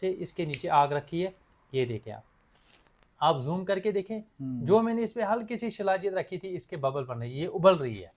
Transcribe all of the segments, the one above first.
से इसके नीचे आग रखी है। ये देखें आप जूम करके देखें, जो मैंने इस पे हल्की सी शिलाजीत रखी थी इसके बबल बन रही है, ये उबल रही है।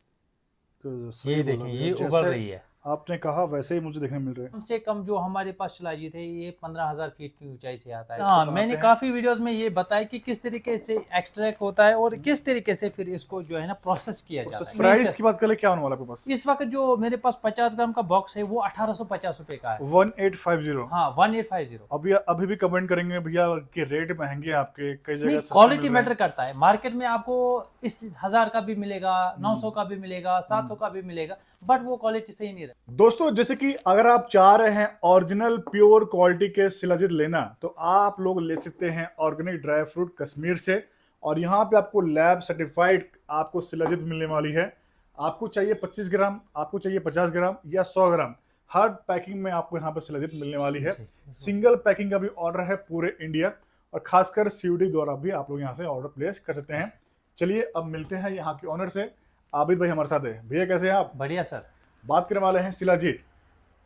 तो ये देखें ये उबल रही है। आपने कहा वैसे ही मुझे देखने मिल रहा है। कम से कम जो हमारे पास शिलाजीत है ये 15,000 फीट की ऊंचाई से आता है। हाँ, मैंने काफी वीडियोस में ये बताया कि किस तरीके से एक्सट्रैक्ट होता है और किस तरीके से फिर इसको जो है ना प्रोसेस किया जाता है। प्राइस की बात करें क्या होने वाला है आपके पास? इस वक्त जो मेरे पास 50 ग्राम का बॉक्स है वो 1850 रुपए का है। 1850। हाँ 1850। अभी भी कमेंट करेंगे भैया कि रेट महंगे आपके, कई जगह क्वालिटी मैटर करता है। मार्केट में आपको इस 1000 का भी मिलेगा, 900 का भी मिलेगा, 700 का भी मिलेगा, बट वो क्वालिटी सही नहीं रहती। दोस्तों जैसे कि अगर आप चाह रहे हैं ओरिजिनल प्योर क्वालिटी के शिलाजीत लेना तो आप लोग ले सकते हैं ऑर्गेनिक ड्राई फ्रूट कश्मीर से। और यहाँ पे आपको लैब सर्टिफाइड आपको शिलाजीत मिलने वाली है। आपको चाहिए 25 ग्राम, आपको चाहिए 50 ग्राम या 100 ग्राम, हर पैकिंग में आपको यहाँ पर शिलाजीत मिलने वाली है। सिंगल पैकिंग का भी ऑर्डर है पूरे इंडिया, और खासकर सीयूडी द्वारा भी आप लोग यहाँ से ऑर्डर प्लेस कर सकते हैं। चलिए अब मिलते हैं यहाँ के ऑनर से। आबिद भाई हमारे साथ है। भैया कैसे हैं आप? बढ़िया सर। बात करने वाले हैं शिलाजीत।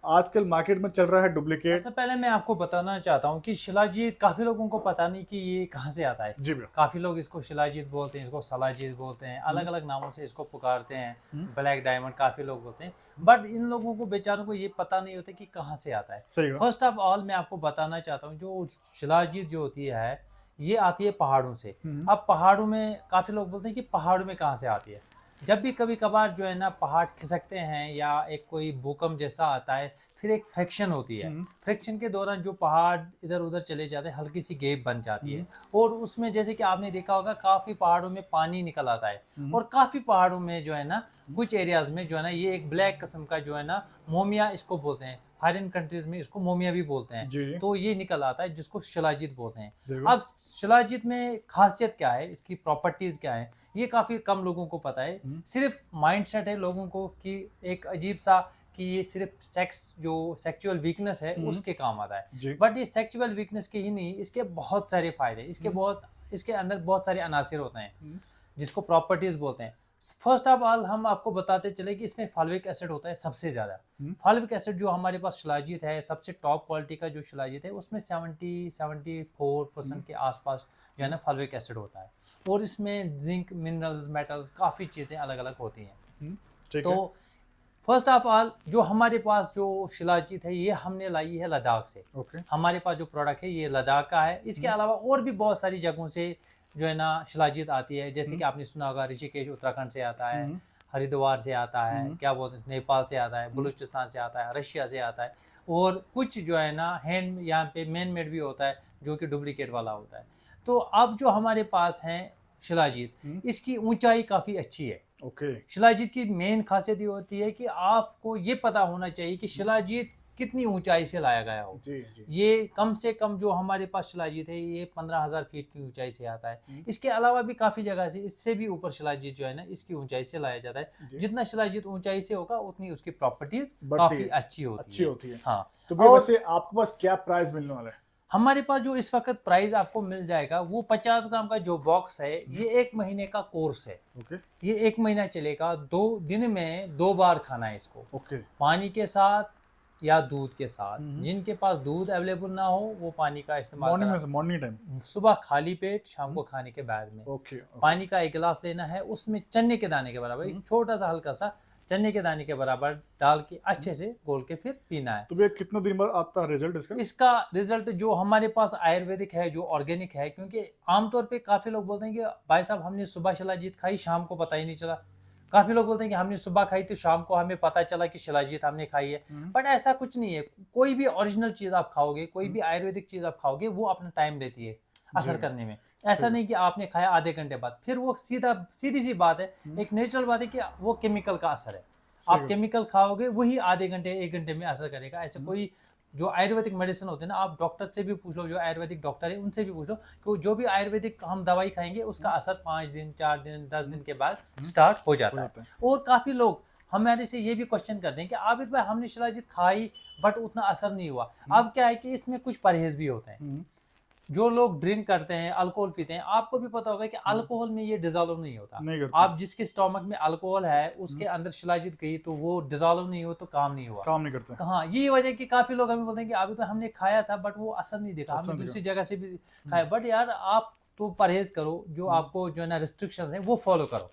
आजकल मार्केट में चल रहा है डुप्लीकेट। सबसे पहले मैं आपको बताना चाहता हूँ कि शिलाजीत काफी लोगों को पता नहीं कि ये कहाँ से आता है। जी भैया। काफी लोग इसको शिलाजीत बोलते हैं, इसको सलाजीत बोलते हैं, अलग अलग नामों से इसको पुकारते हैं, ब्लैक डायमंड काफी लोग बोलते हैं, बट इन लोगों को बेचारों को ये पता नहीं होता कि कहाँ से आता है। फर्स्ट ऑफ ऑल मैं आपको बताना चाहता हूँ जो शिलाजीत जो होती है ये आती है पहाड़ों से। अब पहाड़ों में काफी लोग बोलते हैं कि पहाड़ों में कहाँ से आती है। जब भी कभी कभार जो है ना पहाड़ खिसकते हैं या एक कोई भूकंप जैसा आता है, फिर एक फ्रिक्शन होती है। फ्रिक्शन के दौरान जो पहाड़ इधर उधर चले जाते हैं, हल्की सी गैप बन जाती है, और उसमें जैसे कि आपने देखा होगा काफी पहाड़ों में पानी निकल आता है, और काफी पहाड़ों में जो है ना कुछ एरियाज में जो है ना ये एक ब्लैक किस्म का जो है ना मोमिया इसको बोलते हैं, फॉरेन कंट्रीज में इसको मोमिया भी बोलते हैं, तो ये निकल आता है जिसको शिलाजीत बोलते हैं। अब शिलाजीत में खासियत क्या है, इसकी प्रॉपर्टीज क्या है, ये काफी कम लोगों को पता है। सिर्फ माइंडसेट है लोगों को कि एक अजीब सा कि ये सिर्फ सेक्स जो सेक्सुअल वीकनेस है उसके काम आता है, बट ये सेक्सुअल वीकनेस के ही नहीं, इसके बहुत सारे फायदे, इसके अंदर बहुत सारे अनासिर होते हैं जिसको प्रॉपर्टीज बोलते हैं। फर्स्ट ऑफ ऑल हम आपको बताते चले कि इसमें फॉल्विक एसिड होता है सबसे ज्यादा। फॉल्विक एसिड जो हमारे पास शिलाजीत है सबसे टॉप क्वालिटी का जो शिलाजीत है उसमें 74% के आसपास जो है ना फॉल्विक एसिड होता है, और इसमें जिंक, मिनरल्स, मेटल्स काफ़ी चीज़ें अलग अलग होती हैं। तो फर्स्ट ऑफ ऑल जो हमारे पास जो शिलाजीत है ये हमने लाई है लद्दाख से। हमारे पास जो प्रोडक्ट है ये लद्दाख का है। इसके अलावा और भी बहुत सारी जगहों से जो है ना शिलाजीत आती है, जैसे कि आपने सुना होगा ऋषिकेश उत्तराखंड से आता है, हरिद्वार से आता है, क्या बोलते हैं नेपाल से आता है, बलूचिस्तान से आता है, रशिया से आता है, और कुछ जो है ना हैंड यहाँ पे मैन मेड भी होता है जो कि डुप्लीकेट वाला होता है। तो अब जो हमारे पास है शिलाजीत, इसकी ऊंचाई काफी अच्छी है। शिलाजीत की मेन खासियत ये होती है कि आपको ये पता होना चाहिए कि शिलाजीत कितनी ऊंचाई से लाया गया हो। ये कम से कम जो हमारे पास शिलाजीत है ये 15,000 फीट की ऊंचाई से आता है। इसके अलावा भी काफी जगह से इससे भी ऊपर शिलाजीत जो है ना इसकी ऊंचाई से लाया जाता है। जितना शिलाजीत ऊंचाई से होगा उतनी उसकी प्रॉपर्टीज काफी अच्छी होती है। हाँ, तो वैसे आपके पास क्या प्राइस मिलने वाला है? हमारे पास जो इस वक्त प्राइस आपको मिल जाएगा वो 50 ग्राम का जो बॉक्स है ये 1 महीने का कोर्स है। ये 1 महीना चलेगा। 2 दिन में 2 बार खाना है इसको, पानी के साथ या दूध के साथ। जिनके पास दूध अवेलेबल ना हो वो पानी का इस्तेमाल मॉर्निंग टाइम, सुबह खाली पेट, शाम को खाने के बाद में पानी का 1 गिलास लेना है। उसमें चने के दाने के बराबर छोटा सा हल्का सा चने के दाने के बराबर डाल के अच्छे से घोल के फिर पीना है। तो भैया कितना दिन बाद आता है रिजल्ट इसका? इसका रिजल्ट जो हमारे पास आयुर्वेदिक है, जो ऑर्गेनिक है, क्योंकि आमतौर पे काफी लोग बोलते हैं कि भाई साहब हमने सुबह शिलाजीत खाई, शाम को पता ही नहीं चला। काफी लोग बोलते हैं कि हमने सुबह खाई तो शाम को हमें पता चला कि शिलाजीत हमने खाई है, बट ऐसा कुछ नहीं है। कोई भी ओरिजिनल चीज आप खाओगे, कोई भी आयुर्वेदिक चीज आप खाओगे, वो अपना टाइम लेती है असर करने में। ऐसा नहीं कि आपने खाया आधे घंटे बाद फिर वो सीधी सी बात है, एक नेचुरल बात है कि वो केमिकल का असर है। आप केमिकल खाओगे वही आधे घंटे 1 घंटे में असर करेगा। ऐसे कोई जो आयुर्वेदिक मेडिसिन होते हैं ना, आप डॉक्टर से भी पूछ लो, जो आयुर्वेदिक डॉक्टर है उनसे भी पूछ लो कि जो भी आयुर्वेदिक हम दवाई खाएंगे उसका असर 5 दिन, 4 दिन, 10 दिन के बाद स्टार्ट हो जाता है। और काफी लोग हमारे से ये भी क्वेश्चन करते हैं कि आबिद भाई हमने शिलाजीत खाई बट उतना असर नहीं हुआ। अब क्या है कि इसमें कुछ परहेज भी होते हैं। जो लोग ड्रिंक करते हैं, अल्कोहल पीते हैं, आपको भी पता होगा कि अल्कोहल में ये डिजोल्व नहीं होता। आप जिसके स्टोमक में अल्कोहल है उसके अंदर शिलाजीत गई तो वो डिजोल्व नहीं हो तो काम नहीं हुआ, काम नहीं करता। हाँ, यही वजह कि काफी लोग हमें बोलते हैं कि अभी तो हमने खाया था बट वो असर नहीं दिखा, हमने दूसरी जगह से भी खाया। बट यार आप तो परहेज करो, जो आपको जो है ना रिस्ट्रिक्शंस हैं वो फॉलो करो,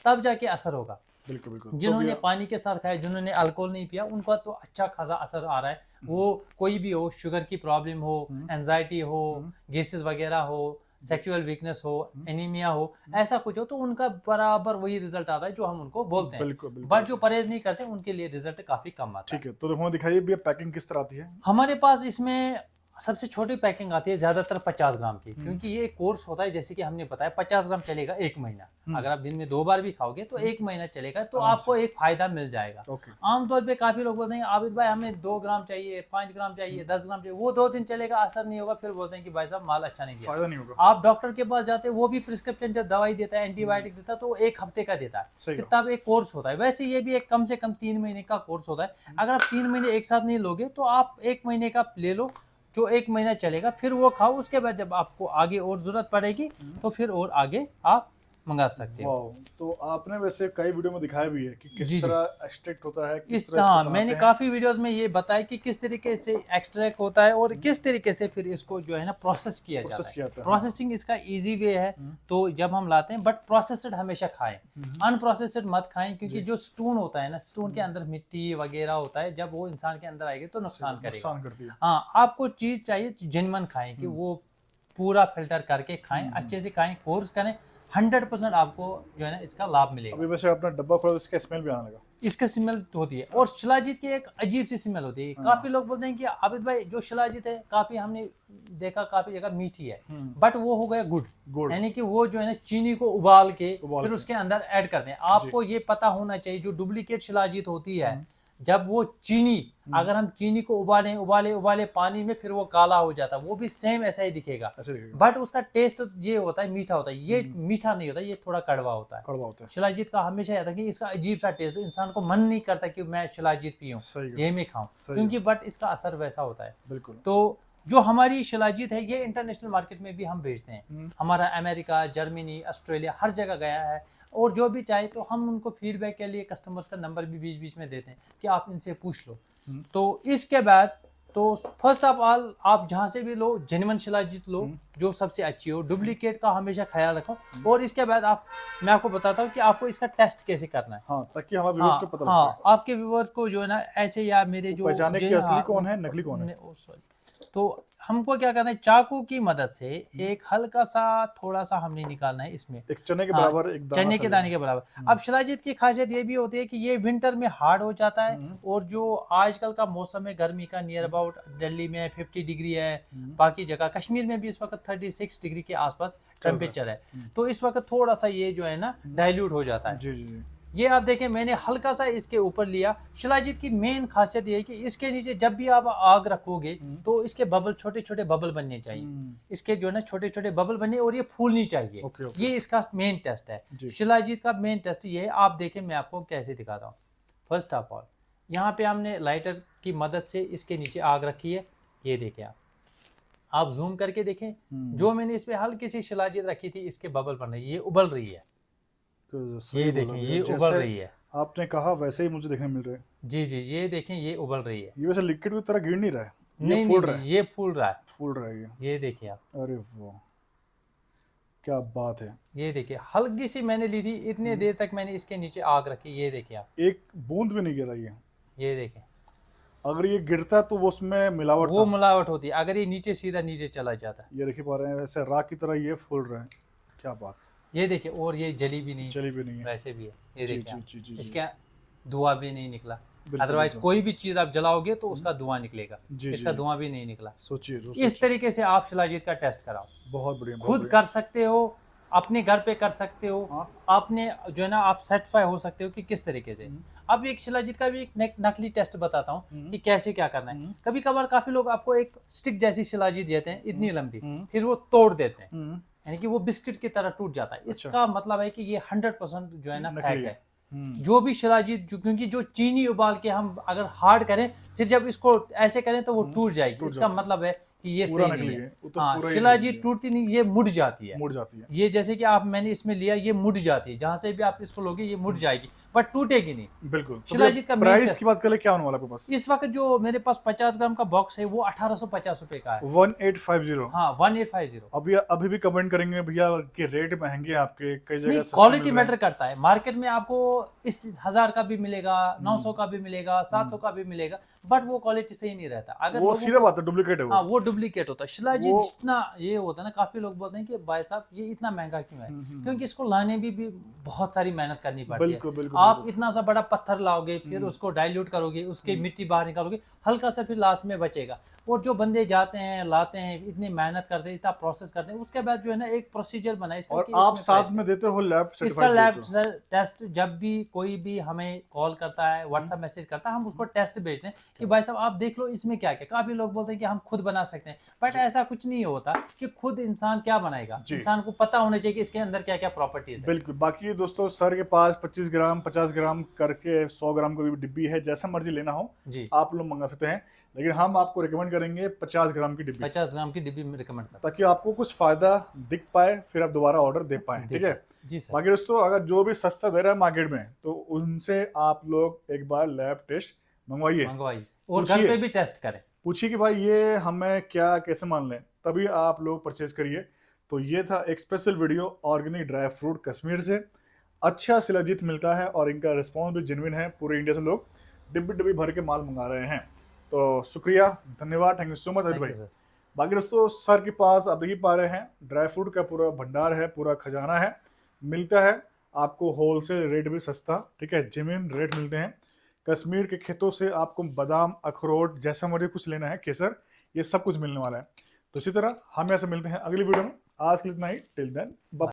तब जाके असर होगा। बिल्कुल बिल्कुल। जिन्होंने पानी के साथ खाया, जिन्होंने अल्कोहल नहीं पिया, उनका तो अच्छा खासा असर आ रहा है। वो कोई भी हो, शुगर की प्रॉब्लम हो, एंजाइटी हो, गैसेस वगैरह हो, सेक्सुअल वीकनेस हो, एनीमिया हो, ऐसा कुछ हो तो उनका बराबर वही रिजल्ट आता है जो हम उनको बोलते हैं। बट जो परहेज नहीं करते उनके लिए रिजल्ट काफी कम आता है। ठीक है, तो हमें दिखाइए भैया पैकिंग किस तरह आती है। हमारे पास इसमें सबसे छोटी पैकिंग आती है ज्यादातर 50 ग्राम की, क्योंकि ये कोर्स होता है जैसे कि हमने बताया 50 ग्राम चलेगा 1 महीना। अगर आप दिन में 2 बार भी खाओगे तो 1 महीना चलेगा, तो आपको एक फायदा मिल जाएगा। आमतौर पे काफी लोग बोलते हैं आबिद भाई हमें 2 ग्राम चाहिए, 5 ग्राम चाहिए, 10 ग्राम चाहिए, वो 2 दिन चलेगा, असर नहीं होगा, फिर बोलते हैं कि भाई साहब माल अच्छा नहीं दिया, फायदा नहीं होगा। आप डॉक्टर के पास जाते हैं, वो भी प्रिस्क्रिप्शन जब दवाई देता है, एंटीबायोटिक देता है, तो 1 हफ्ते का देता है, तब एक कोर्स होता है। वैसे ये भी एक कम से कम 3 महीने का कोर्स होता है। अगर आप 3 महीने एक साथ नहीं लोगे तो आप 1 महीने का ले लो, जो 1 महीना चलेगा, फिर वो खाओ। उसके बाद जब आपको आगे और जरूरत पड़ेगी तो फिर और आगे आप मंगा सकते हो। तो आपने वैसे कई वीडियो में दिखाया भी है कि किस तरह एक्सट्रैक्ट होता है, किस तरह मैंने काफी वीडियोस में ये बताया कि किस तरीके से एक्सट्रैक्ट होता है और किस तरीके से फिर इसको जो है ना प्रोसेस किया जाता है। प्रोसेसिंग इसका इजी वे है, तो जब हम लाते हैं, बट प्रोसेस्ड हमेशा खाएं, अनप्रोसेस्ड मत खाएं, क्योंकि जो स्टून होता है ना, स्टून के अंदर मिट्टी वगैरह होता है, जब वो इंसान के अंदर आएगी तो नुकसान करेगा। हाँ, आपको चीज चाहिए जेन्युइन खाएं, कि वो पूरा फिल्टर करके खाएं, अच्छे से खाएं, कोर्स करें, 100% आपको जो है ना इसका लाभ मिलेगा। अभी वैसे अपना डब्बा खोला, इसका स्मेल भी आने लगा। इसका स्मेल होती है, और शिलाजीत की एक अजीब सी स्मेल होती है। काफी लोग बोलते हैं कि आबिद भाई जो शिलाजीत है काफी हमने देखा काफी जगह मीठी है, बट वो हो गया गुड़, यानी कि वो जो है ना चीनी को उबाल के फिर उसके अंदर ऐड करते हैं। आपको ये पता होना चाहिए जो डुप्लीकेट शिलाजीत होती है, जब वो चीनी, अगर हम चीनी को उबाले पानी में, फिर वो काला हो जाता है, वो भी सेम ऐसा ही दिखेगा, बट उसका टेस्ट ये होता है मीठा होता है। ये मीठा नहीं होता, ये थोड़ा कड़वा होता है। शिलाजीत का हमेशा यह था कि इसका अजीब सा टेस्ट, इंसान को मन नहीं करता कि मैं शिलाजीत पीऊं, ये मैं खाऊं, क्योंकि बट इसका असर वैसा होता है। बिल्कुल। तो जो हमारी शिलाजीत है ये इंटरनेशनल मार्केट में भी हम बेचते हैं। हमारा अमेरिका, जर्मनी, ऑस्ट्रेलिया हर जगह गया है, और जो भी चाहे तो हम उनको फीडबैक के लिए कस्टमर्स का नंबर भी बीच बीच में देते हैं कि आप इनसे पूछ लो। तो इसके बाद तो फर्स्ट ऑफ ऑल आप जहां से भी लो जेन्युइन शिलाजीत लो, जो सबसे अच्छी हो, डुप्लीकेट का हमेशा ख्याल रखो। और इसके बाद मैं आपको बताता हूँ कि आपको इसका टेस्ट कैसे करना है, ताकि हमारे व्यूअर्स को पता लगे। आपके व्यूअर्स को जो है ना ऐसे, या मेरे जो पहचाने कि असली कौन है नकली कौन है। तो हमको क्या करना है, चाकू की मदद से एक हल्का सा थोड़ा सा हमने निकालना है, इसमें एक चने के बराबर, एक चने के दाने के बराबर। अब शिलाजीत की खासियत ये भी होती है कि ये विंटर में हार्ड हो जाता है, और जो आजकल का मौसम है गर्मी का, नियर अबाउट दिल्ली में 50 डिग्री है, बाकी जगह कश्मीर में भी इस वक्त 36 डिग्री के आसपास टेम्परेचर है, तो इस वक्त थोड़ा सा ये जो है ना डाइल्यूट हो जाता है। ये आप देखें मैंने हल्का सा इसके ऊपर लिया। शिलाजीत की मेन खासियत ये है कि इसके नीचे जब भी आप आग रखोगे तो इसके बबल, छोटे छोटे बबल बनने चाहिए, इसके जो है ना छोटे छोटे बबल बनने, और ये फूलनी चाहिए। ये इसका मेन टेस्ट है। शिलाजीत का मेन टेस्ट ये है। आप देखें मैं आपको कैसे दिखाता हूँ। फर्स्ट ऑफ ऑल यहाँ पे हमने लाइटर की मदद से इसके नीचे आग रखी है, ये देखें आप जूम करके देखें, जो मैंने इस पे हल्की सी शिलाजीत रखी थी इसके बबल बन रही है, ये उबल रही है, ये देखें ये उबल रही है। आपने कहा वैसे ही मुझे देखने मिल रहा है। जी जी, ये देखें ये उबल रही है। ये वैसे लिक्विड की तरह गिर नहीं रहा है, नहीं फूल रहा है, ये फूल रहा है, ये देखिए आप। अरे वाह क्या बात है। ये देखिए हल्की सी मैंने ली थी, इतने देर तक मैंने इसके नीचे आग रखी, ये देखिए आप, एक बूंद भी नहीं गिरा ये देखें। अगर ये गिरता तो वो उसमें मिलावट, वो मिलावट होती है, अगर ये नीचे सीधा नीचे चला जाता है। ये देख पा रहे हैं वैसे राख की तरह ये फूल रहा है, क्या बात। ये देखिए, और ये जली भी नहीं है, वैसे भी है, ये देखिए इसका धुआं भी नहीं निकला। अदरवाइज कोई भी चीज आप जलाओगे तो उसका धुआं निकलेगा, इसका धुआं भी नहीं निकला। सोचिए इस तरीके से आप शिलाजीत का टेस्ट कराओ, बहुत बढ़िया, खुद कर सकते हो, अपने घर पे कर सकते हो, आपने जो है ना आप सेटिस्फाई हो सकते हो कि किस तरीके से। अब एक शिलाजीत का भी एक नकली टेस्ट बताता हूँ कि कैसे क्या करना है। कभी कभार काफी लोग आपको एक स्टिक जैसी शिलाजीत देते हैं, इतनी लंबी, फिर वो तोड़ देते हैं, यानी कि वो बिस्किट की तरह टूट जाता है। इसका मतलब है कि ये 100% जो है ना फेक है। जो भी शिलाजीत, क्योंकि जो चीनी उबाल के हम अगर हार्ड करें फिर जब इसको ऐसे करें तो वो टूट जाएगी, इसका मतलब है कि ये पूरा सही नहीं निकली है। है, वो तो हाँ, पूरा ही शिलाजीत निकली है। टूटती नहीं, ये मुड़ जाती है। मुड़ जाती है। ये जैसे कि आप मैंने इसमें लिया, ये मुड़ जाती है, जहां से भी आप इसको लोगे ये मुड़ जाएगी, बट टूटेगी नहीं। बिल्कुल। तो शिलाजीत का मेन प्राइस की बात करें, क्या होने वाला है आपके पास? इस वक्त जो मेरे पास 50 ग्राम का बॉक्स है वो 1850 रुपए का है। 1850। हाँ, 1850। अभी भी कमेंट करेंगे भैया कि रेट महंगे हैं आपके, कई जगह नहीं, सस्ते क्वालिटी मिल रहे मैटर करता है। मार्केट में आपको इस 1000 का भी मिलेगा, 900 का भी मिलेगा, 700 का भी मिलेगा, बट वो क्वालिटी सही नहीं रहता। हैं। अगर वो सीधा बात है, डुप्लीकेट है वो। हाँ, वो डुप्लीकेट होता है। शिलाजीत वो- जितना ये होता है ना, काफी लोग बोलते हैं कि भाई साहब ये इतना महंगा क्यों है, क्योंकि इसको लाने भी बहुत सारी मेहनत करनी पड़ती बिल्कुल, है। बिल्कुल, आप बिल्कुल। इतना सा बड़ा पत्थर लाओगे, फिर उसको डाइल्यूट करोगे, उसके मिट्टी बाहर निकालोगे, हल्का सा फिर लास्ट में बचेगा। और जो बंदे जाते हैं, लाते हैं, इतनी मेहनत करते हैं, इतना प्रोसेस करते हैं, उसके बाद जो है ना एक प्रोसीजर बना है इसका और कि आप इसमें साथ price में देते हो लैब इसका सर्टिफाइड लैब देते हो। टेस्ट, जब भी कोई भी हमें कॉल करता है, व्हाट्सएप मैसेज करता है, हम उसको टेस्ट भेजते हैं कि भाई साहब आप देख लो इसमें क्या क्या। काफी लोग बोलते हैं कि हम खुद बना सकते हैं, बट ऐसा कुछ नहीं होता कि खुद इंसान क्या बनाएगा। इंसान को पता होना चाहिए कि इसके अंदर क्या क्या प्रॉपर्टीज है। बिल्कुल। बाकी दोस्तों, सर के पास 25 ग्राम 50 ग्राम करके 100 ग्राम की भी डिब्बी है, जैसा मर्जी लेना हो जी, आप लोग मंगा सकते हैं, लेकिन हम आपको रिकमेंड करेंगे 50 ग्राम की डिब्बी, 50 ग्राम की डिब्बी में रिकमेंड करता ताकि आपको कुछ फायदा दिख पाए, फिर आप दोबारा ऑर्डर दे पाए। ठीक है। हूं। जी सर। बाकी दोस्तों, अगर जो भी सस्ता दे रहा है मार्केट में, तो उनसे आप लोग एक बार लैब टेस्ट मंगवाइए, मंगवाइए और घर पूछिए। पे भी टेस्ट करें। पूछिए कि भाई ये हमें क्या कैसे मान लें, तभी आप लोग परचेज करिए। तो ये था एक special video organic dry fruit Kashmir से। अच्छा शिलाजीत मिलता है और इनका रिस्पॉन्स भी जेन्युइन है। पूरे इंडिया से लोग डिब्बी डिब्बी भर के माल मंगा रहे हैं। तो शुक्रिया, धन्यवाद, thank you so much Ajay भाई। बाकी दोस्तों, सर के पास आप देख ही पा रहे हैं, ड्राई फ्रूट का पूरा भंडार है, पूरा खजाना है, मिलता है आपको होलसेल रेट भी सस्ता। ठीक है, जेन्युइन रेट मिलते हैं। कश्मीर के खेतों से आपको बादाम, अखरोट, जैसा मर्जी कुछ लेना है, केसर, ये सब कुछ मिलने वाला है। तो इसी तरह हम यहाँ से मिलते हैं अगली वीडियो में। आज के लिए इतना ही। Till then bye.